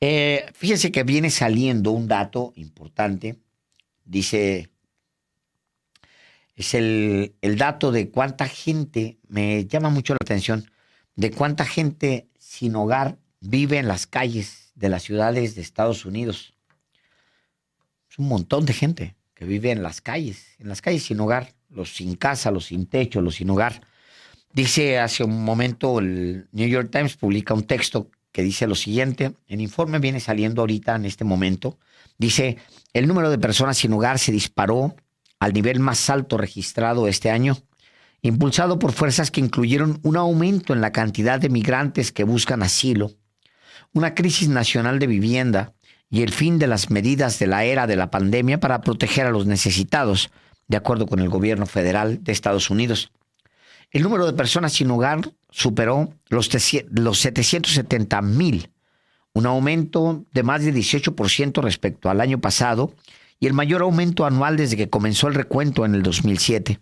Fíjense que viene saliendo un dato importante. Dice, es el dato de cuánta gente, me llama mucho la atención, de cuánta gente sin hogar vive en las calles de las ciudades de Estados Unidos. Es un montón de gente que vive en las calles sin hogar, los sin casa, los sin techo, los sin hogar. Dice hace un momento el New York Times publica un texto que dice lo siguiente, el informe viene saliendo ahorita en este momento, dice, el número de personas sin hogar se disparó al nivel más alto registrado este año, impulsado por fuerzas que incluyeron un aumento en la cantidad de migrantes que buscan asilo, una crisis nacional de vivienda y el fin de las medidas de la era de la pandemia para proteger a los necesitados, de acuerdo con el gobierno federal de Estados Unidos. El número de personas sin hogar superó los 770,000, un aumento de más de 18% respecto al año pasado y el mayor aumento anual desde que comenzó el recuento en el 2007.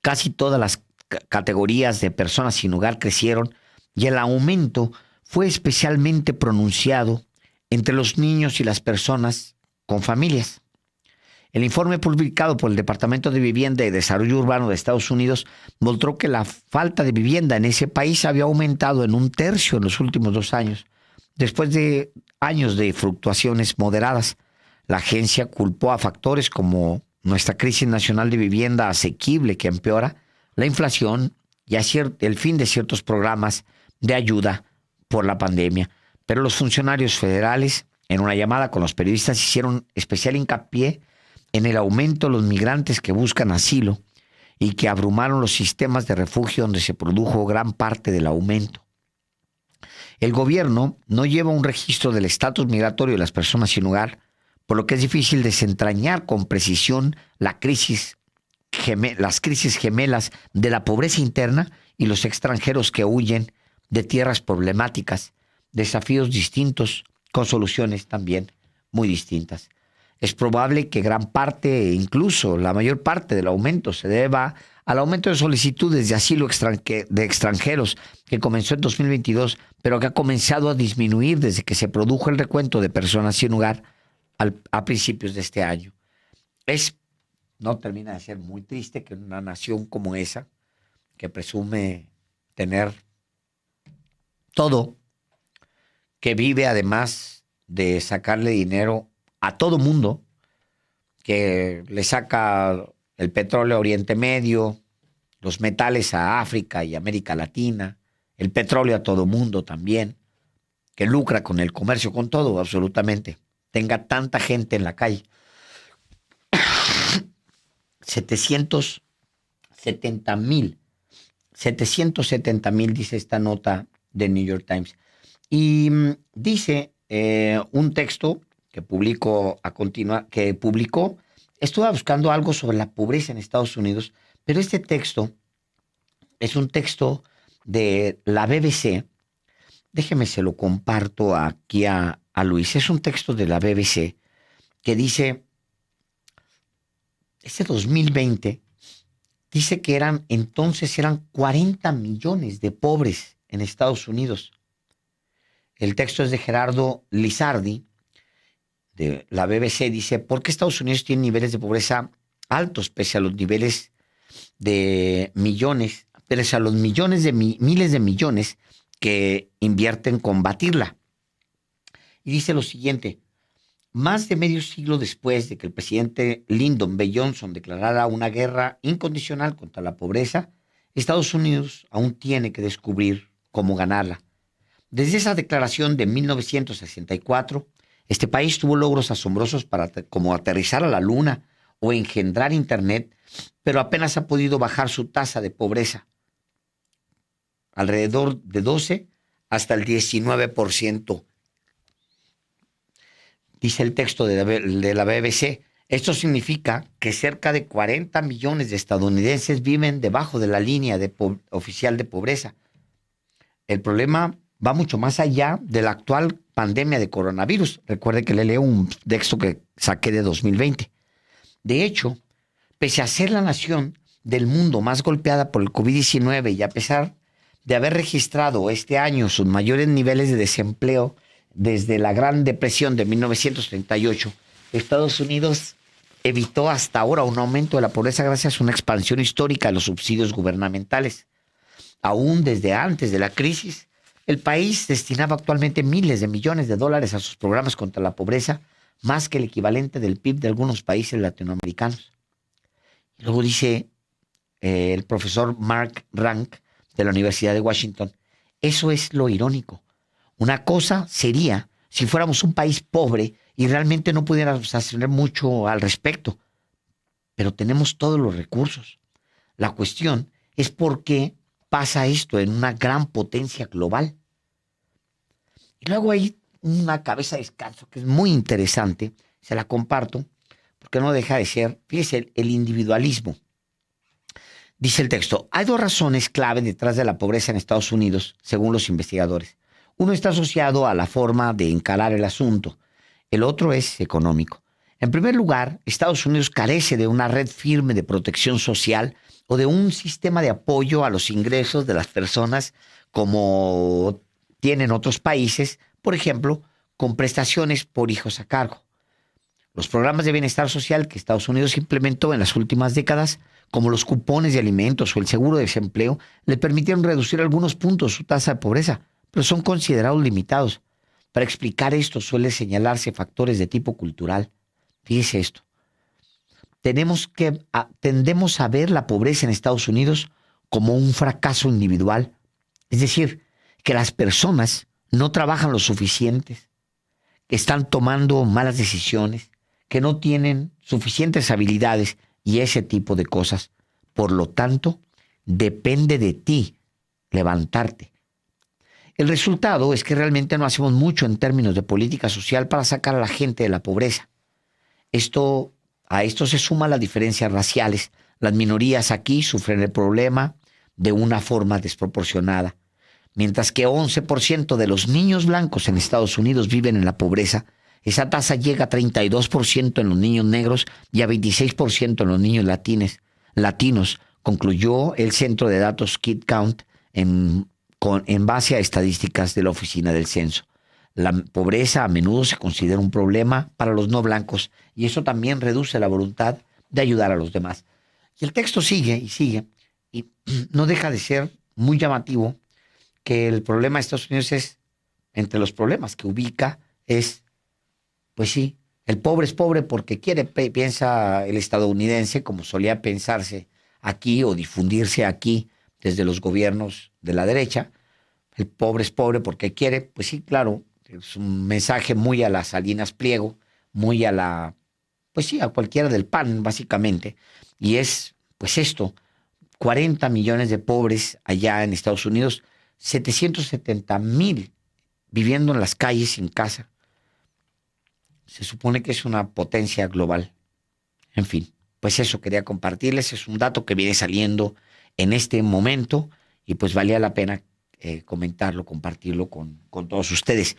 Casi todas las categorías de personas sin hogar crecieron y el aumento fue especialmente pronunciado entre los niños y las personas con familias. El informe publicado por el Departamento de Vivienda y Desarrollo Urbano de Estados Unidos mostró que la falta de vivienda en ese país había aumentado en 1/3 en los últimos 2 años, después de años de fluctuaciones moderadas. La agencia culpó a factores como nuestra crisis nacional de vivienda asequible que empeora, la inflación y el fin de ciertos programas de ayuda por la pandemia. Pero los funcionarios federales, en una llamada con los periodistas, hicieron especial hincapié en el aumento de los migrantes que buscan asilo y que abrumaron los sistemas de refugio donde se produjo gran parte del aumento. El gobierno no lleva un registro del estatus migratorio de las personas sin hogar, por lo que es difícil desentrañar con precisión las crisis gemelas de la pobreza interna y los extranjeros que huyen de tierras problemáticas, desafíos distintos con soluciones también muy distintas. Es probable que gran parte, incluso la mayor parte del aumento se deba al aumento de solicitudes de asilo de extranjeros que comenzó en 2022, pero que ha comenzado a disminuir desde que se produjo el recuento de personas sin hogar a principios de este año. No termina de ser muy triste que una nación como esa, que presume tener todo, que vive además de sacarle dinero a todo mundo, que le saca el petróleo a Oriente Medio, los metales a África y América Latina, el petróleo a todo mundo también, que lucra con el comercio, con todo absolutamente, tenga tanta gente en la calle. 770,000 dice esta nota de New York Times. Y dice un texto que publicó, estuve buscando algo sobre la pobreza en Estados Unidos, pero este texto es un texto de la BBC. Déjeme, se lo comparto aquí a Luis. Es un texto de la BBC que dice, este 2020, dice que eran 40 millones de pobres en Estados Unidos. El texto es de Gerardo Lizardi, de la BBC, dice, ¿por qué Estados Unidos tiene niveles de pobreza altos pese a los niveles de millones, pese a los millones de miles de millones que invierte en combatirla? Y dice lo siguiente, más de medio siglo después de que el presidente Lyndon B. Johnson declarara una guerra incondicional contra la pobreza, Estados Unidos aún tiene que descubrir cómo ganarla. Desde esa declaración de 1964, este país tuvo logros asombrosos como aterrizar a la luna o engendrar internet, pero apenas ha podido bajar su tasa de pobreza, alrededor de 12 hasta el 19%. Dice el texto de la BBC, esto significa que cerca de 40 millones de estadounidenses viven debajo de la línea oficial de pobreza. El problema va mucho más allá de la actual pandemia de coronavirus. Recuerde que le leo un texto que saqué de 2020. De hecho, pese a ser la nación del mundo más golpeada por el COVID-19 y a pesar de haber registrado este año sus mayores niveles de desempleo desde la Gran Depresión de 1938, Estados Unidos evitó hasta ahora un aumento de la pobreza gracias a una expansión histórica de los subsidios gubernamentales. Aún desde antes de la crisis, el país destinaba actualmente miles de millones de dólares a sus programas contra la pobreza, más que el equivalente del PIB de algunos países latinoamericanos. Y luego dice el profesor Mark Rank de la Universidad de Washington, eso es lo irónico. Una cosa sería si fuéramos un país pobre y realmente no pudiéramos hacer mucho al respecto, pero tenemos todos los recursos. La cuestión es por qué pasa esto en una gran potencia global. Y luego hay una cabeza de descanso que es muy interesante, se la comparto, porque no deja de ser, fíjese, el individualismo. Dice el texto, hay dos razones clave detrás de la pobreza en Estados Unidos, según los investigadores. Uno está asociado a la forma de encarar el asunto, el otro es económico. En primer lugar, Estados Unidos carece de una red firme de protección social o de un sistema de apoyo a los ingresos de las personas como tienen otros países, por ejemplo, con prestaciones por hijos a cargo. Los programas de bienestar social que Estados Unidos implementó en las últimas décadas, como los cupones de alimentos o el seguro de desempleo, le permitieron reducir algunos puntos su tasa de pobreza, pero son considerados limitados. Para explicar esto suele señalarse factores de tipo cultural. Fíjese esto. Tendemos a ver la pobreza en Estados Unidos como un fracaso individual. Es decir, que las personas no trabajan lo suficientes, que están tomando malas decisiones, que no tienen suficientes habilidades y ese tipo de cosas. Por lo tanto, depende de ti levantarte. El resultado es que realmente no hacemos mucho en términos de política social para sacar a la gente de la pobreza. A esto se suman las diferencias raciales. Las minorías aquí sufren el problema de una forma desproporcionada. Mientras que 11% de los niños blancos en Estados Unidos viven en la pobreza, esa tasa llega a 32% en los niños negros y a 26% en los niños latinos, concluyó el Centro de Datos Kid Count en base a estadísticas de la Oficina del Censo. La pobreza a menudo se considera un problema para los no blancos y eso también reduce la voluntad de ayudar a los demás. Y el texto sigue y sigue y no deja de ser muy llamativo que el problema de Estados Unidos es, entre los problemas que ubica, es, pues sí, el pobre es pobre porque quiere, piensa el estadounidense, como solía pensarse aquí o difundirse aquí desde los gobiernos de la derecha. El pobre es pobre porque quiere, pues sí, claro, es un mensaje muy a las Salinas Pliego, muy a la, pues sí, a cualquiera del PAN, básicamente. Y es, pues esto, 40 millones de pobres allá en Estados Unidos, 770,000 viviendo en las calles sin casa. Se supone que es una potencia global. En fin, pues eso quería compartirles. Es un dato que viene saliendo en este momento y pues valía la pena comentarlo, compartirlo con todos ustedes.